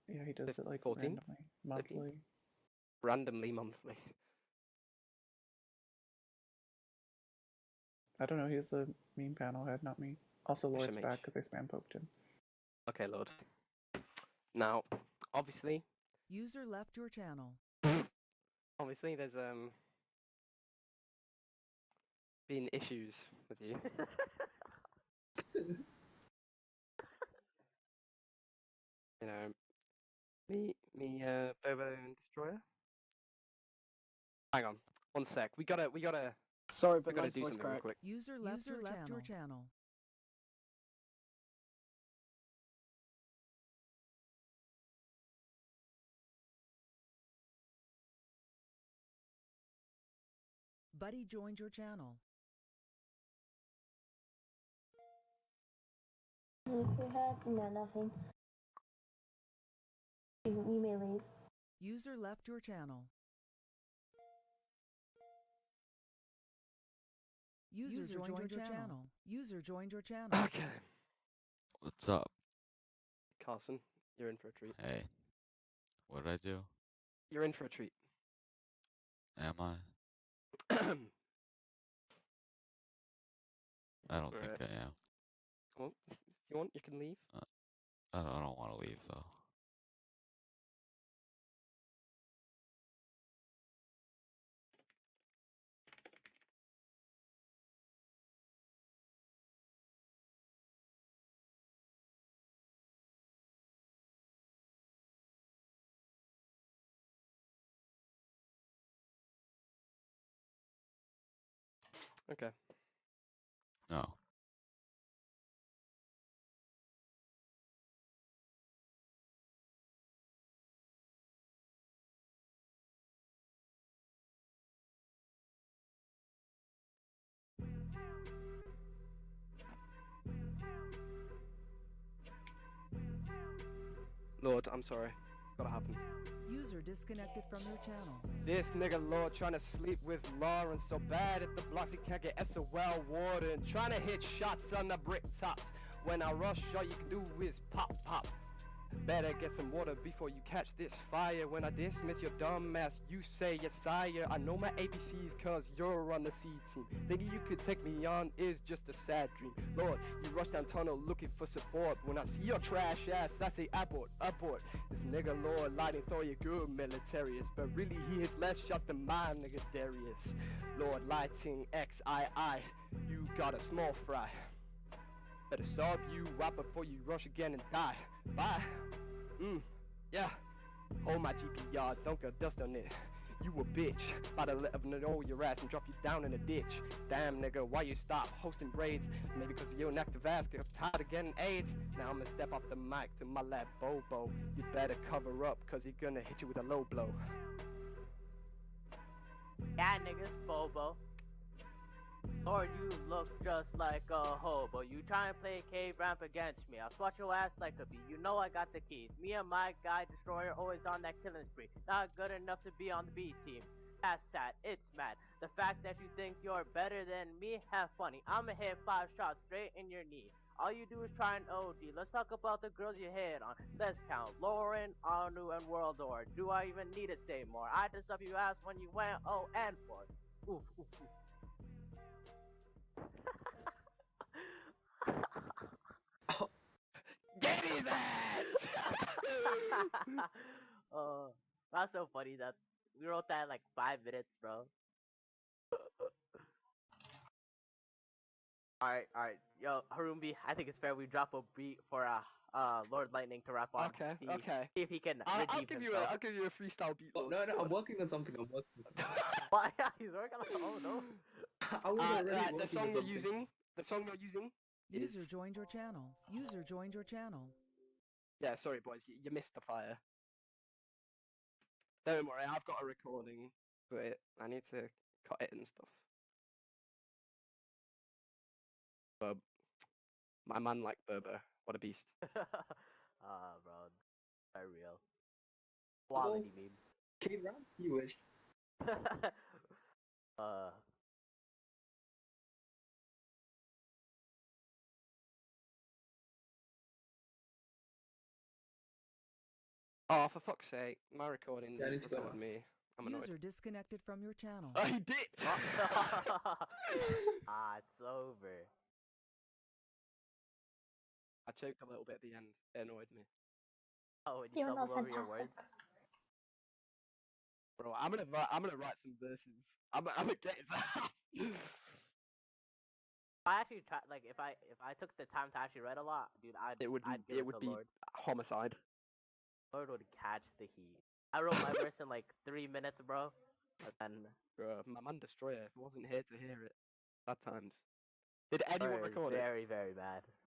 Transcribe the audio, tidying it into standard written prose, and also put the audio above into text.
Yeah, he does it like 14? randomly, monthly. Randomly monthly. I don't know. He's the meme panel head, not me. Also, Lord's back because I spam poked him. Okay, Lord. Now, obviously. User left your channel. Obviously, there's been issues with you. You know, Bobo and Destroyer. Hang on, 1 sec. We gotta. Sorry, but we gotta nice do voice something real crack. quick. User left your channel. Buddy joined your channel. No, nothing. You may leave. User left your channel. User joined your channel. User joined your channel. Okay. What's up? Carson, you're in for a treat. Hey. What did I do? You're in for a treat. Am I? I don't think I am. Well, if you want, you can leave. I don't want to leave, though. Okay. No. Lord, I'm sorry. It's gotta happen. User disconnected from your channel. This nigga Lord trying to sleep with Lauren so bad at the blocks he can't get SOL warden. Trying to hit shots on the brick tops. When I rush, all you can do is pop, pop. Better get some water before you catch this fire. When I dismiss your dumb ass, you say yes sire. I know my ABCs cause you're on the C team. Thinking you could take me on is just a sad dream. Lord, you rush down tunnel looking for support. When I see your trash ass, I say abort, abort. This nigga Lord lighting throw you good militarists, but really he hits less shots than my nigga Darius. Lord lighting XII, you got a small fry. Better solve you right before you rush again and die. Bye. Yeah. Hold my GPR, don't get dust on it. You a bitch. About to let them know your ass and drop you down in a ditch. Damn nigga, why you stop hosting raids? Maybe because you're an active ass, get tired of getting AIDS. Now I'm gonna step off the mic to my lab Bobo. You better cover up, cause he's gonna hit you with a low blow. Yeah, niggas, Bobo. Lord, you look just like a hobo. You try and play cave ramp against me. I'll swat your ass like a bee. You know I got the keys. Me and my guy Destroyer always on that killing spree. Not good enough to be on the B team. That's sad. It's mad. The fact that you think you're better than me, have funny. I'ma hit 5 shots straight in your knee. All you do is try and OD. Let's talk about the girls you hit on. Let's count. Lauren, Anu, and World Or. Do I even need to say more? I just up you ass when you went 0 and 4. Oof, oof, oof. Get his ass! That's so funny that we wrote that in like 5 minutes, bro. Alright. Yo, Harumbi, I think it's fair we drop a beat for Lord Lightning to rap on. Okay. See if he can I'll redeem give himself. I'll give you a freestyle beat. Oh, no, I'm working on something. Why? He's working on. Oh no. I was already working the song on you're something. using. The song you're using. User joined your channel. User joined your channel. Yeah, sorry boys, you missed the fire. Don't worry, I've got a recording, but I need to cut it and stuff. But my man like Berber, what a beast. Bro, very real. Quality meme. Cave ramp? You wish. Oh, for fuck's sake, my recording Yeah, I didn't need to go record now. me. I'm annoyed. User disconnected from your channel. Oh, he did! Ah, it's over. I choked a little bit at the end. It annoyed me. Oh, when you Even though stumbled it's over your fantastic. words. Bro, I'm gonna write some verses. I'm gonna get his ass. I actually try, like, if I took the time to actually write a lot, dude, I'd give it to be Lord. homicide. Lord would catch the heat. I wrote my verse in like 3 minutes, bro. And then Bro, my man Destroyer wasn't here to hear it. Bad times. Did anyone Lord is record it? very, very bad.